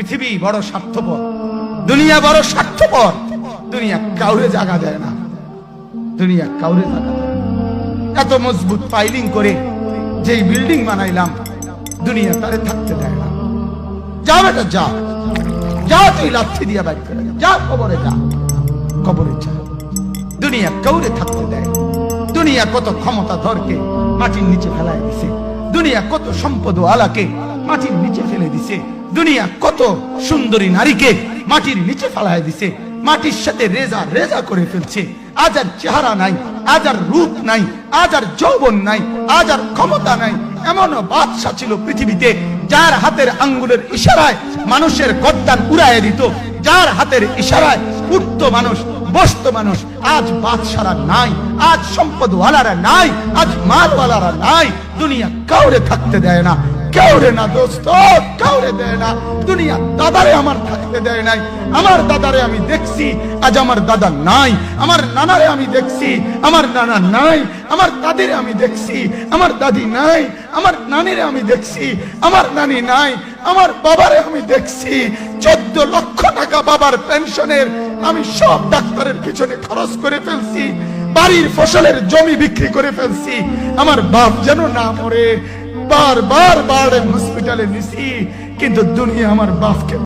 পৃথিবী বড় স্বার্থপর, দুনিয়া বড় স্বার্থপর। দুনিয়া কাউরে জায়গা দেয় না, দুনিয়া কাউরে জায়গা দেয় না। এত মজবুত ফাইলিং করে যেই বিল্ডিং বানাইলাম, দুনিয়া তারে থাকতে দেয় না। যা বেটা যা, যা তুই লাথি দিয়া বাড়ি করে যা, কবরে যা, কবরে যা। দুনিয়া কাউরে থাকতে দেয় না। দুনিয়া কত ক্ষমতাধরকে মাটির নিচে ফেলায় দিছে, দুনিয়া কত সম্পদ আলাকে মাটির নিচে ফেলে দিছে, দুনিয়া কত সুন্দরী নারীকে মাটির নিচে ফেলায় দিছে, মাটির সাথে রেজা রেজা করে ফেলছে। আজ আর চেহারা নাই, আজ আর রূপ নাই, আজ আর যৌবন নাই, আজ আর ক্ষমতা নাই। এমন বাদশা ছিল পৃথিবীতে যার হাতের আঙ্গুলের ইশারায় মানুষের গর্দান উড়াইয়া দিত, যার হাতের ইশারায় উঠতো মানুষ, বসতো মানুষ। আজ বাদশারা নাই, আজ সম্পদওয়ালারা নাই, আজ মালওয়ালারা নাই। দুনিয়া কাউরে থাকতে দেয় না, কাউরে না দোস্ত, কাউরে দেয় না। দুনিয়া দাদারে আমার থাকতে দেয় নাই। আমার দাদারে আমি দেখছি, আজ আমার দাদা নাই। আমার নানারে আমি দেখছি, আমার নানা নাই। আমার দাদিরে আমি দেখছি, আমার দাদি নাই। আমার নানিরে আমি দেখছি, আমার নানি নাই। আমার বাবারে আমি দেখছি, 14 লক্ষ টাকা বাবার পেনশনের আমি সব ডাক্তারের পিছনে খরচ করে ফেলছি, বাড়ির ফসলের জমি বিক্রি করে ফেলছি। আমার বাপ যেন না মরে বারবার হসপিটালে নিছি, কিন্তু দুনিয়া আমার বাপকে